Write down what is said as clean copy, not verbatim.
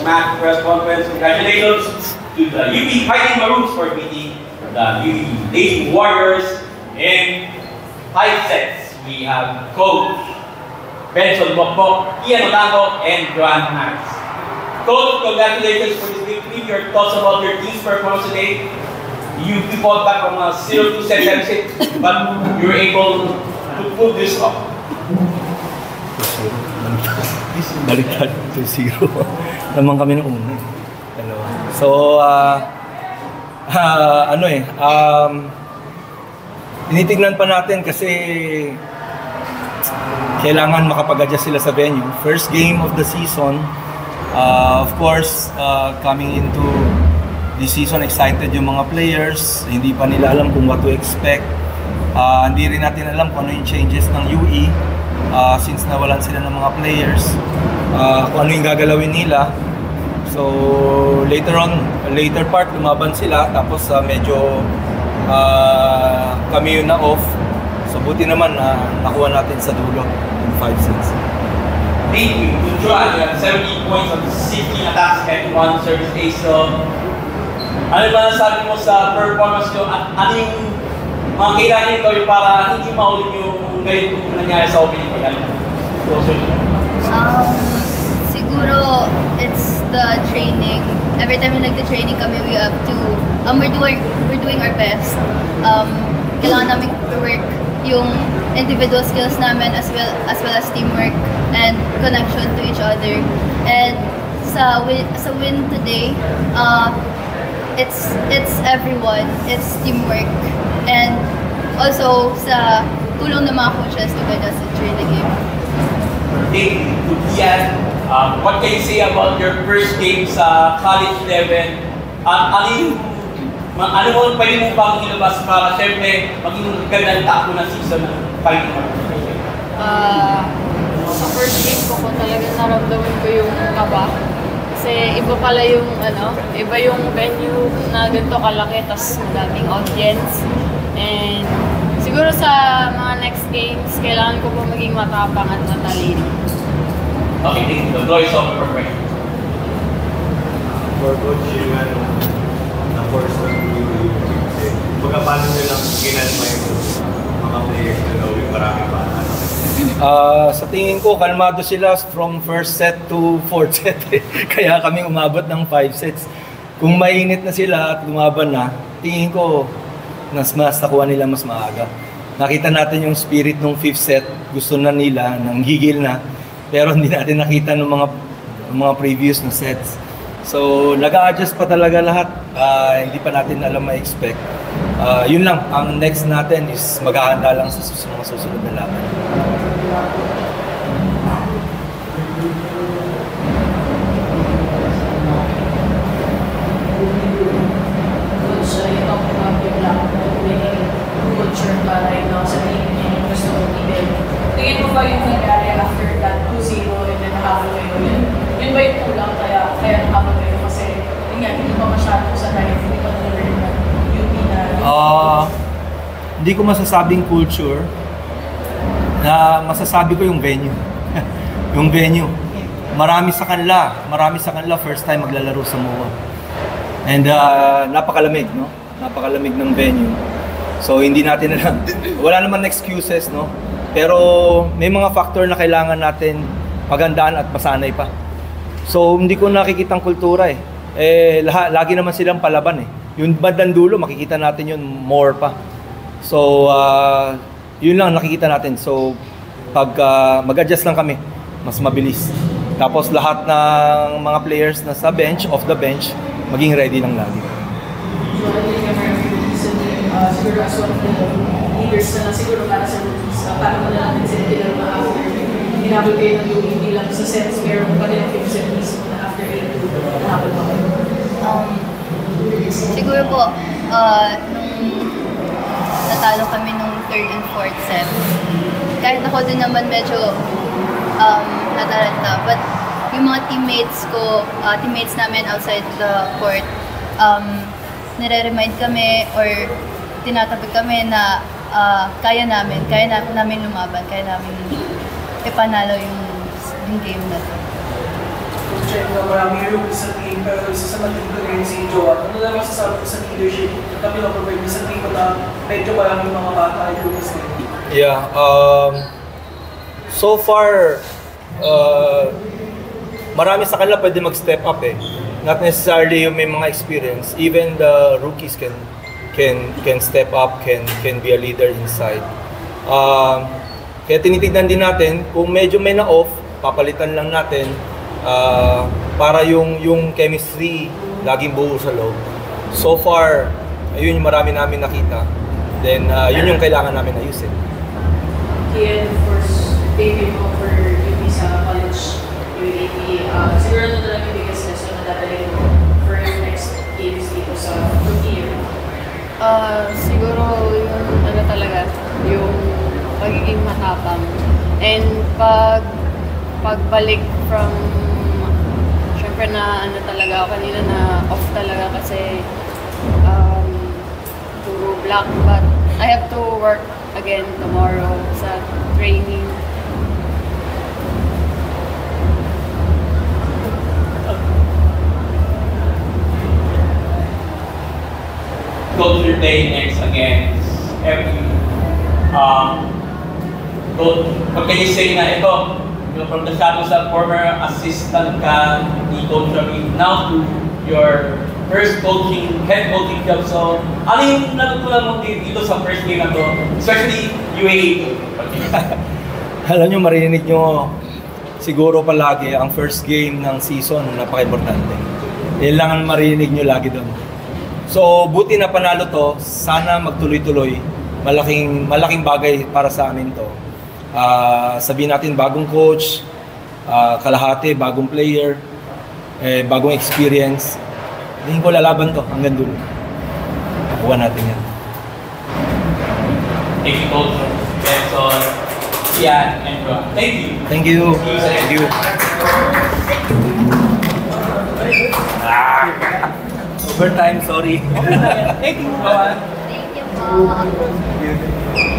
post-match press conference. Congratulations to the UP Fighting Maroons for beating the UP Lady Warriors in 5 sets. We have Coach Benson Bokbok, Ian Otago, and Joan Harris. Coach, congratulations for this victory. Your thoughts about your team's performance today? You fought back from a 0-2 set deficit, but you were able to pull this off. Baliktad 2-0. Naman kami ng una. So, tinitignan pa natin kasi kailangan makapag-adjust sila sa venue. First game of the season, of course, coming into the season, excited yung mga players. Hindi pa nila alam kung what to expect. Hindi rin natin alam kung ano yung changes ng UE since nawalan sila ng mga players. Kung ano yung gagalawin nila. So, later part, lumaban sila. Tapos medyo kami yung na-off. So, buti naman nakuha natin sa dulo in 5 sets. Thank you. Good try. You have 70 points on 16 attacks and 1 service ace. So, ano ba nasabi mo sa performance nyo? Ano yung mga kailangan nyo gawin para hindi maulit yung ganito nangyari sa opening ko? Siguro, it's the training. Every time we nag-training kami, we have to, we're doing our best. Kailangan namin work yung individual skills namin as well as teamwork and connection to each other. And sa win today, it's everyone, it's teamwork, and also sa tulong ng mga coaches to guide us through the game. Thank you, Ian. What can you say about your first game sa college level? Ano mo pwede mo bang ilabas para siyempre maging gandang takbo ng season ng Fighting Maroons? Sa first game ko talaga naramdaman ko yung kaba. Kasi iba pala yung iba yung venue na ganito kalaki, tas madaming audience. And siguro sa mga next games, kailangan ko po maging matapang at matalino. Okay, thank you. The floor is open for questions. For Coach Yuan, na course ng paano nyo lang ginalma yung mga players na gawin maraming bata? Sa tingin ko, kalmado sila from first set to fourth set. Kaya kami umabot ng 5 sets. Kung mainit na sila at lumaban na, tingin ko, mas nakuha nila mas maaga. Nakita natin yung spirit ng 5th set. Gusto na nila, nanghigil na. Pero hindi natin nakita ng mga previous na sets. So, nag-a-adjust pa talaga lahat. Hindi pa natin alam ma-expect. Yun lang, ang next natin is maghahanda lang sa mga susunod na laban. Coach, you talked about your lack of winning culture para sa team yung gusto mong i-build. Tingin mo ba yung nangyari after that 2-0 and then nahabol kayo yun ba yung kulang kaya nahabol kayo kasi hindi pa masyadong sanay, hindi pa na-learn na UP na hindi ko masasabing culture, na masasabi ko yung venue. Yung venue. Marami sa kanila first time maglalaro sa MOA. And napakalamig, no? Napakalamig ng venue. So hindi natin alam. Wala naman excuses, no? Pero may mga factor na kailangan natin pagandaan at masanay pa. So hindi ko nakikitang kultura eh. Lagi naman silang palaban eh. Yung bandang dulo, makikita natin yun more pa. So yun lang nakikita natin. So pag mag-adjust lang kami, mas mabilis. Tapos lahat ng mga players na sa bench, off the bench, maging ready lang lagi. So I think siguro as one of the leaders na siguro para sa rookies, paano mo na natin sila tinarma after hinabol kayo ng yung hindi lang sa sets, pero pa rin ang 5th set mismo na after 8-2, nahabol pa kayo? Siguro po, nung natalo kami nung 3rd and 4th set, kahit ako din naman medyo nataranta, but yung mga teammates namin outside the court, nire-remind kami or tinatabag kami na kaya namin lumaban, kaya namin ipanalo yung game na to. check na maraming rookies sa team, pero isa sa matindi rin si Joat. Ano na masasabi ko sa leadership na pinaprovide sa team na medyo maraming mga bata ay rookies din? Yeah, so far, marami sa kanila pwede mag-step up eh. Not necessarily yung may mga experience. Even the rookies can step up, can be a leader inside. Kaya tinitignan din natin kung medyo may na-off, papalitan lang natin para yung chemistry laging buo sa loob. So far, ayun yung marami namin nakita. Then yun yung kailangan namin ayusin. Kian, of course, debut mo for UP sa college UAP. Siguro na talaga yung biggest lesson na dadalhin mo for your next games dito sa rookie year. Siguro yung ano talaga, yung pagiging matapang. And pagbalik from, syempre na ano talaga ako kanina na off talaga kasi puro black, but I have to work again tomorrow sa training. Coach will play next against FU. Coach, what can you say na ito? From the shadows of former assistant ka ni Coach Ramil now to your first head coaching job. So, ano yung natutunan mo dito sa first game na to? Especially UAE. Alam nyo, marinig nyo siguro palagi ang first game ng season napaka-importante. Kailangan marinig nyo lagi doon. So, buti na panalo to, sana magtuloy-tuloy. Malaking bagay para sa amin to. Sabihin natin bagong coach, kalahati, bagong player, bagong experience. Hindi ko lalaban to hanggang dulo. Nakuha natin yan. Thank you, Coach Benson, Ian, and Rob. Thank you. Thank you. Thank you. Overtime, sorry. Thank you, Rowan. Thank you po. Thank you.